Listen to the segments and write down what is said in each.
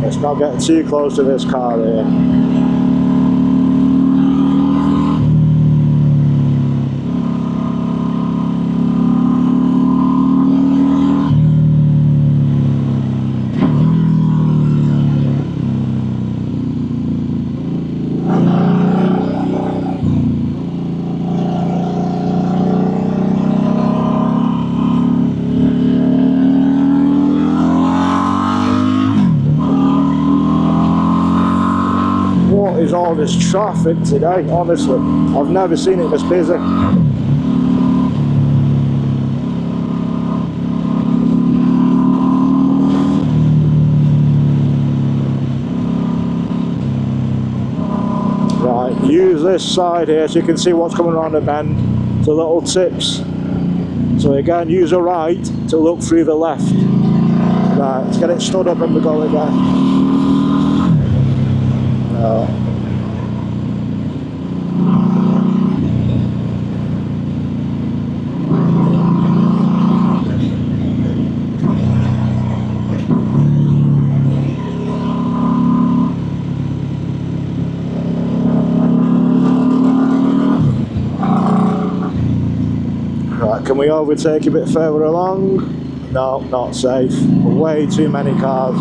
Let's not get too close to this car here. Is all this traffic today, honestly. I've never seen it this busy. Right, use this side here so you can see what's coming around the bend. So little tips. So again, use the right to look through the left. Right, let's get it stood up and we go again. Right, can we overtake a bit further along? No, not safe. Way too many cars.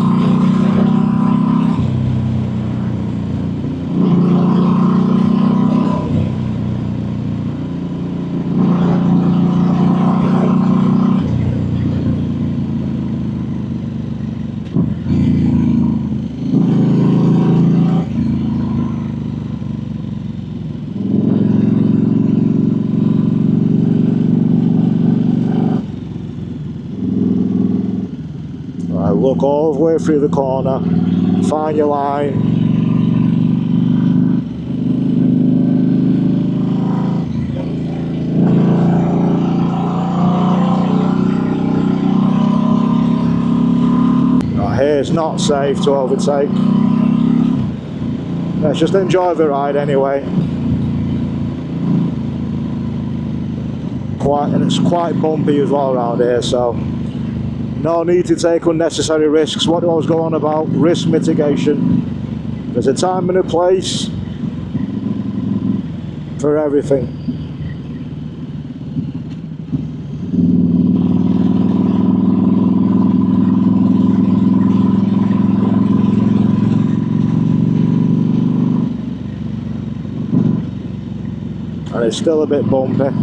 Look all the way through the corner, find your line. Right, here's not safe to overtake. Let's just enjoy the ride anyway. And it's quite bumpy as well around here, so no need to take unnecessary risks. What do I was going on about? Risk mitigation. There's a time and a place for everything. And it's still a bit bumpy.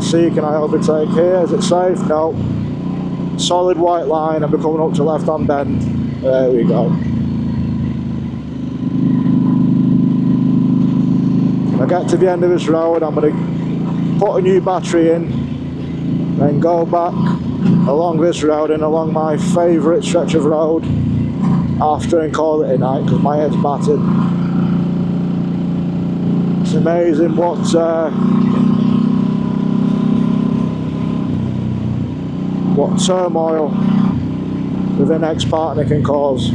Can I overtake here? Is it safe? No. Solid white line and we're coming up to left hand bend. There we go. When I get to the end of this road, I'm going to put a new battery in, then go back along this road and along my favourite stretch of road after and call it a night because my head's battered. It's amazing what turmoil with an ex-partner can cause.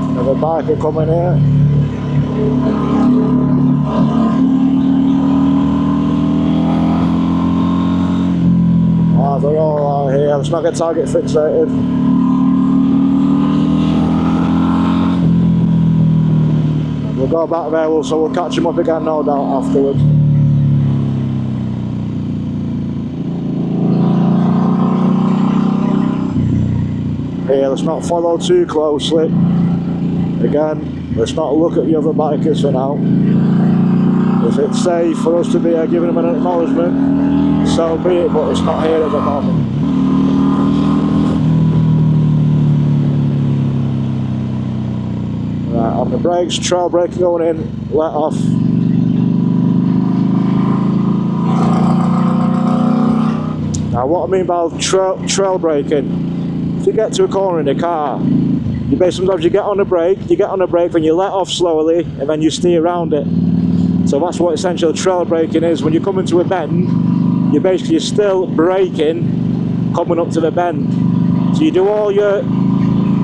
Another biker coming here. They're all out here. Let's not get target fixated. We'll go back there, so we'll catch him up again, no doubt, afterwards. Here, let's not follow too closely. Again, let's not look at the other bikers for now. If it's safe for us to be giving them an acknowledgement, so be it, but it's not here at the moment. Right, on the brakes, trail braking going in, let off. Now what I mean by trail braking, if you get to a corner in a car, sometimes you get on the brake, when you let off slowly, and then you steer around it. So that's what essentially trail braking is. When you come into a bend, you're basically still braking coming up to the bend. So you do all your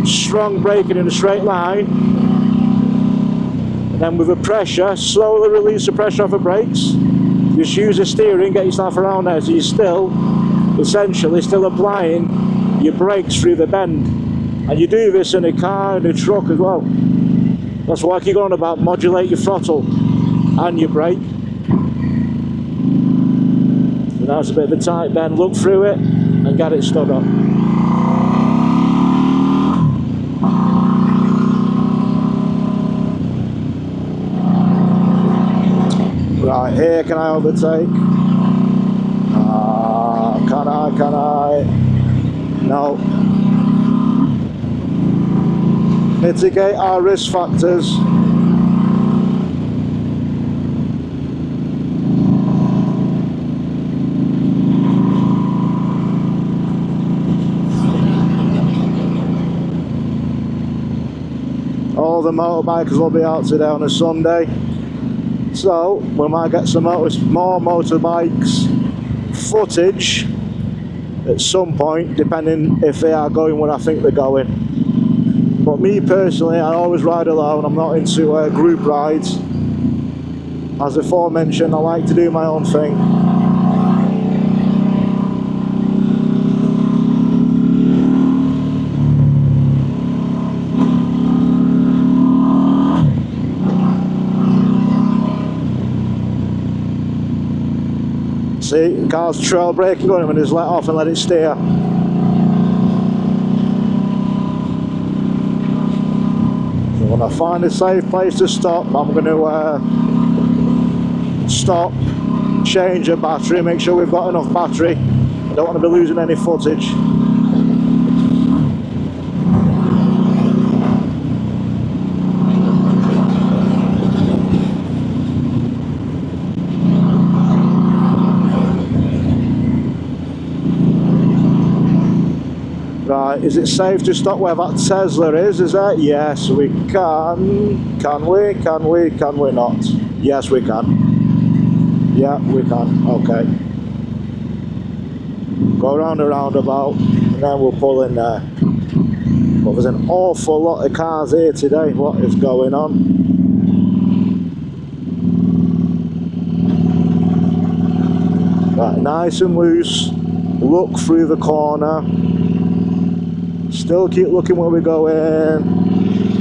strong braking in a straight line, and then with the pressure, slowly release the pressure off the brakes. Just use the steering, get yourself around there, so you're still, essentially, still applying your brakes through the bend. And you do this in a car and a truck as well. That's why I keep going about modulate your throttle and your brake. So now it's a bit of a tight bend, look through it and get it stood up. Right, here can I overtake? Can I? No. Mitigate our risk factors. All the motorbikers will be out today on a Sunday. So we might get some more motorbikes footage at some point, depending if they are going where I think they're going. But me personally, I always ride alone. I'm not into group rides. As aforementioned, I like to do my own thing. See, the car's trail braking going and just let off and let it steer. So when I find a safe place to stop, I'm going to stop, change the battery, make sure we've got enough battery. I don't want to be losing any footage. Right, is it safe to stop where that Tesla is that? Yes, we can. Can we? Can we? Can we not? Yes, we can. Yeah, we can. Okay. Go around the roundabout and then we'll pull in there. But there's an awful lot of cars here today. What is going on? Right, nice and loose. Look through the corner. Still keep looking where we're going,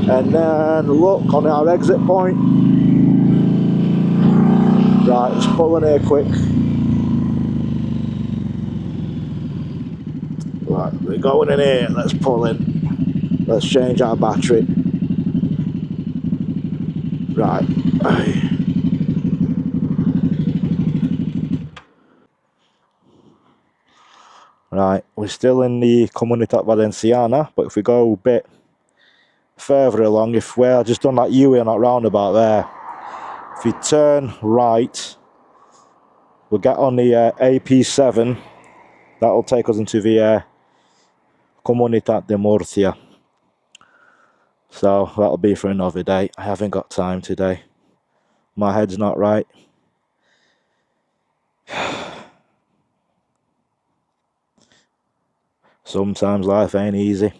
and then look on our exit point. Right, let's pull in here quick. Right, we're going in here, let's pull in. Let's change our battery. Right. Right, we're still in the Comunidad Valenciana, but if we go a bit further along, if we're just on that U-way on that roundabout there, if you turn right, we'll get on the AP7, that'll take us into the Comunidad de Murcia. So that'll be for another day. I haven't got time today. My head's not right. Sometimes life ain't easy.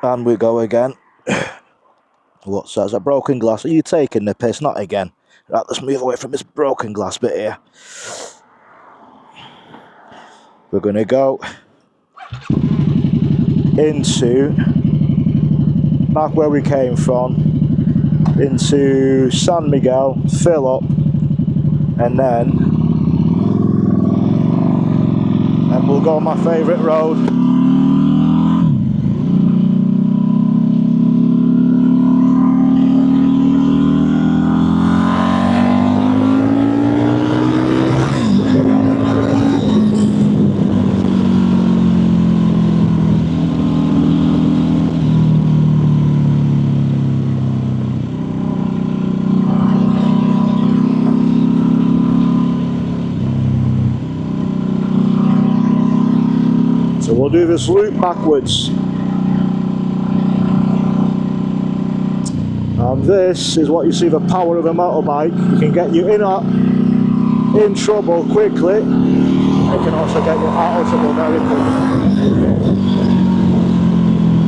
And we go again. What's that? Is that broken glass? Are you taking the piss? Not again. Right, let's move away from this broken glass bit here. We're going to go into back where we came from, into San Miguel, fill up, and we'll go on my favourite road. So we'll do this loop backwards. And this is what you see, the power of a motorbike. It can get you in trouble quickly. It can also get you out of trouble very quickly.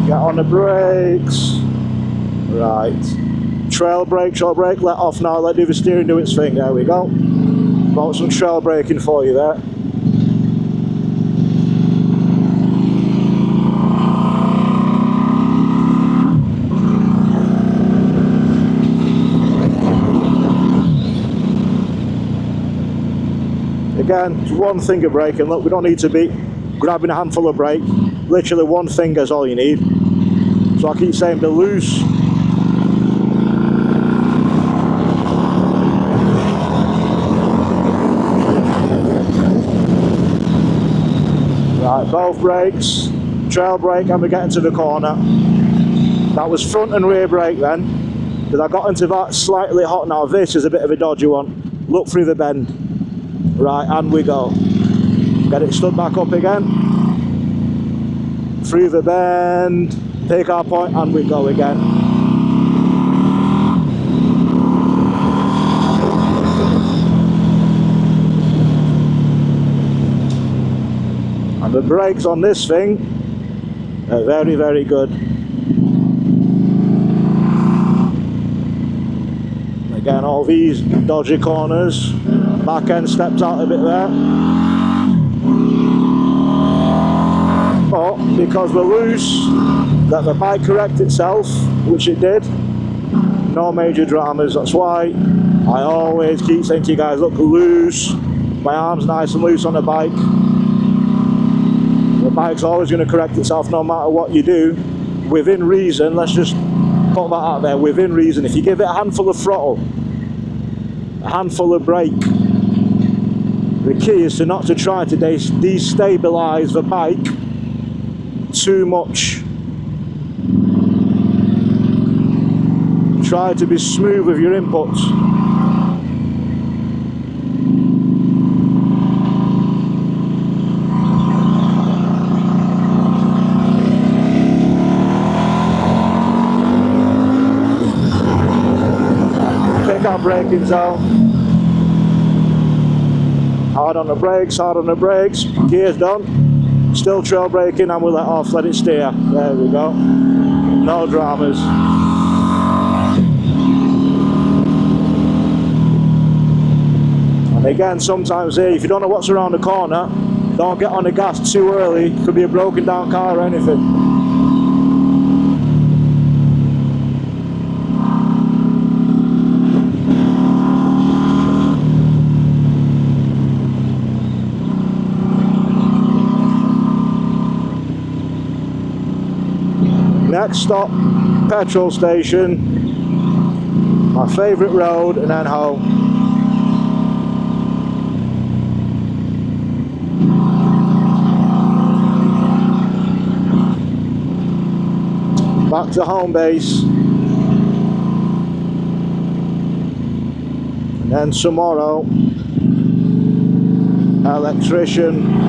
Get on the brakes. Right. Trail brake, short brake, let off now, let do the steering do its thing. There we go. Got some trail braking for you there. Again, one finger brake, and look, we don't need to be grabbing a handful of brake. Literally one finger is all you need. So I keep saying be loose. Right, both brakes, trail brake, and we're getting to the corner. That was front and rear brake then, because I got into that slightly hot. Now this is a bit of a dodgy one. Look through the bend. Right, and we go. Get it stood back up again. Through the bend, take our point, and we go again. And the brakes on this thing are very, very good. Again, all these dodgy corners. Back end steps out a bit there. But because we're loose, let the bike correct itself, which it did. No major dramas. That's why I always keep saying to you guys, look, loose. My arm's nice and loose on the bike. The bike's always going to correct itself no matter what you do. Within reason, let's just put that out there, within reason. If you give it a handful of throttle, a handful of brake, the key is not to try to destabilize the bike too much. Try to be smooth with your inputs. Pick our braking zone. Hard on the brakes, hard on the brakes, gears done, still trail braking, and we'll let off, let it steer. There we go, no dramas. And again, sometimes here, if you don't know what's around the corner, don't get on the gas too early, could be a broken down car or anything. Next stop, petrol station, my favourite road, and then home. Back to home base, and then tomorrow, electrician.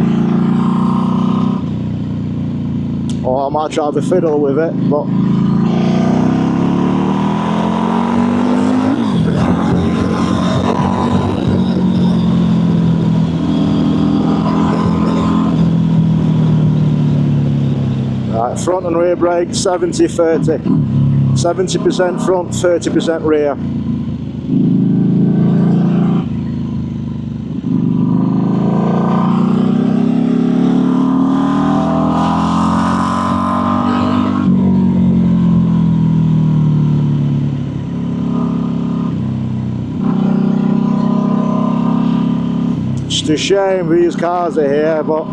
Or I might try to fiddle with it, but right, front and rear brake 70-30. 70% front, 30% rear. It's a shame these cars are here, but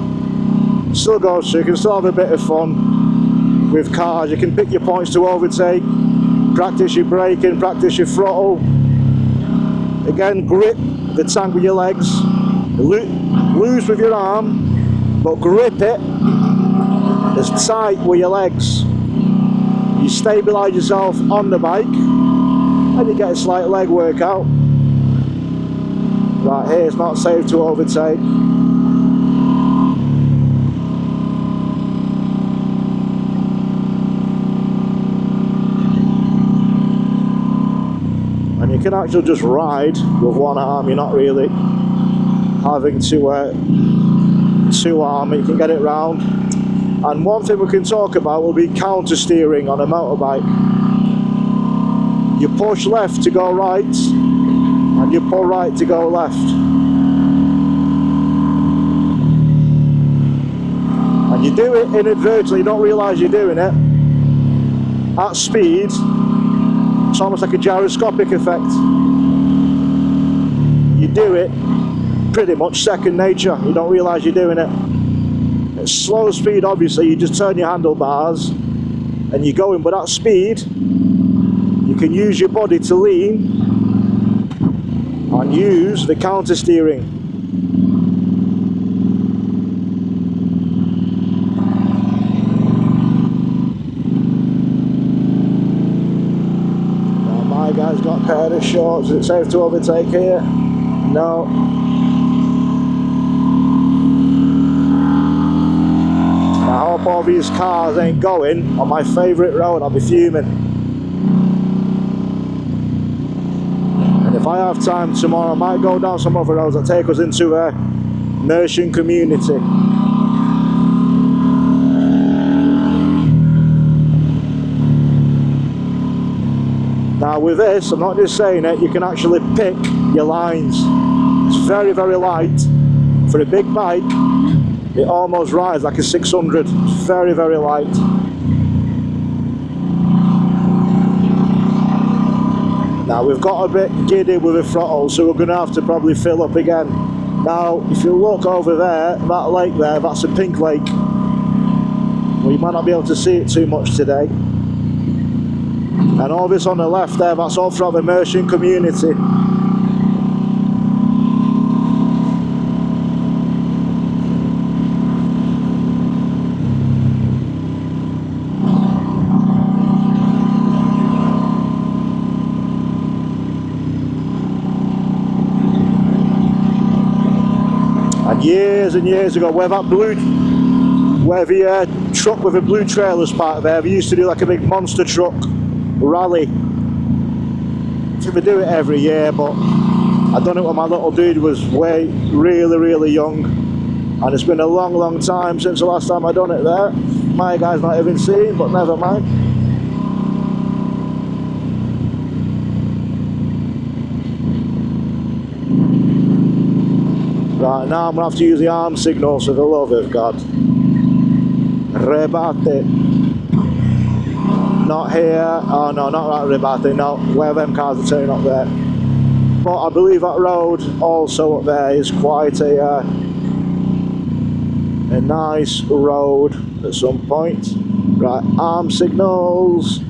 still goes, so you can still have a bit of fun with cars. You can pick your points to overtake, practice your braking, practice your throttle. Again, grip the tank with your legs, loose with your arm, but grip it as tight with your legs. You stabilise yourself on the bike and you get a slight leg workout. Right here, it's not safe to overtake. and you can actually just ride with one arm. You're not really having to two arm it. You can get it round. And one thing we can talk about will be counter steering on a motorbike. You push left to go right, and you pull right to go left. And you do it inadvertently, you don't realise you're doing it. At speed, it's almost like a gyroscopic effect. You do it pretty much second nature, you don't realise you're doing it. At slow speed, obviously, you just turn your handlebars and you're going, but at speed, you can use your body to lean and use the counter steering. Now my guy's got a pair of shorts. Is it safe to overtake here? No. I hope all these cars ain't going on my favourite road. I'll be fuming. And if I have time tomorrow, I might go down some other roads that take us into a Merchant community. Now with this, I'm not just saying it, you can actually pick your lines. It's very, very light. For a big bike, it almost rides like a 600. It's very, very light. Now we've got a bit giddy with the throttle, so we're going to have to probably fill up again. Now if you look over there, that lake there, that's a pink lake. Well, you might not be able to see it too much today. And all this on the left there, that's all throughout the Merchant community. And years and years ago, where the truck with the blue trailers parked there, we used to do like a big monster truck rally. I think we do it every year, but I done it when my little dude was really young, and it's been a long time since the last time I done it there. My guy's not even seen, but never mind. Right, now I'm going to have to use the arm signals for the love of God. Rebate. Not here. Oh no, not that Rebate, no. Where them cars are turning up there. But I believe that road also up there is quite a nice road at some point. Right, arm signals.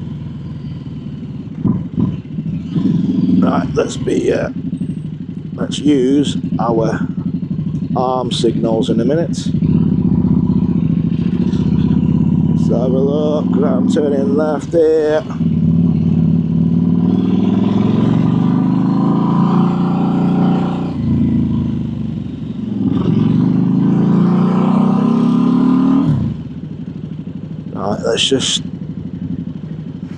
Right, let's use our arm signals in a minute. Let's have a look. Right, I'm turning left here. Right, let's just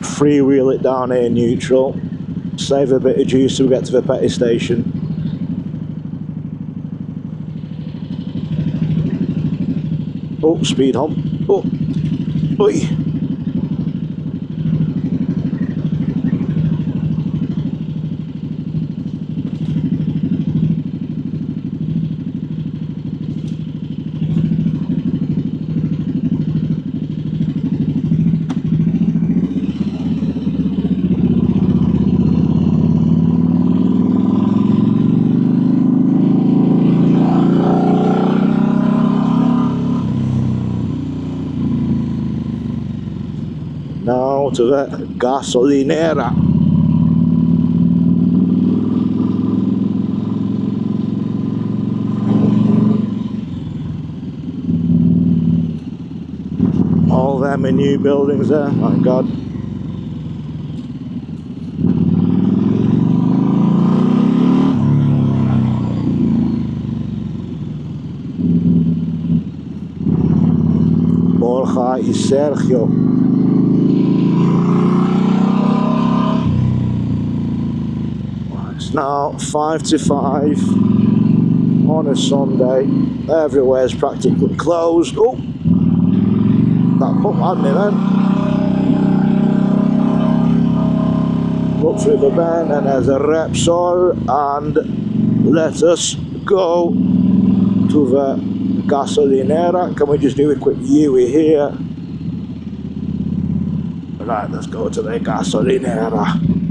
freewheel it down here neutral. Save a bit of juice till we get to the petty station. Oh, speed hump. Oh, oi. Now to the gasolinera. All them in new buildings there, my God. Borja y Sergio. It's now 5 to 5 on a Sunday. Everywhere's practically closed. Oh, that bump had me then. Look through the bend and there's a Repsol, and let us go to the gasolinera. Can we just do a quick Yui here? Right, let's go to the gasolinera.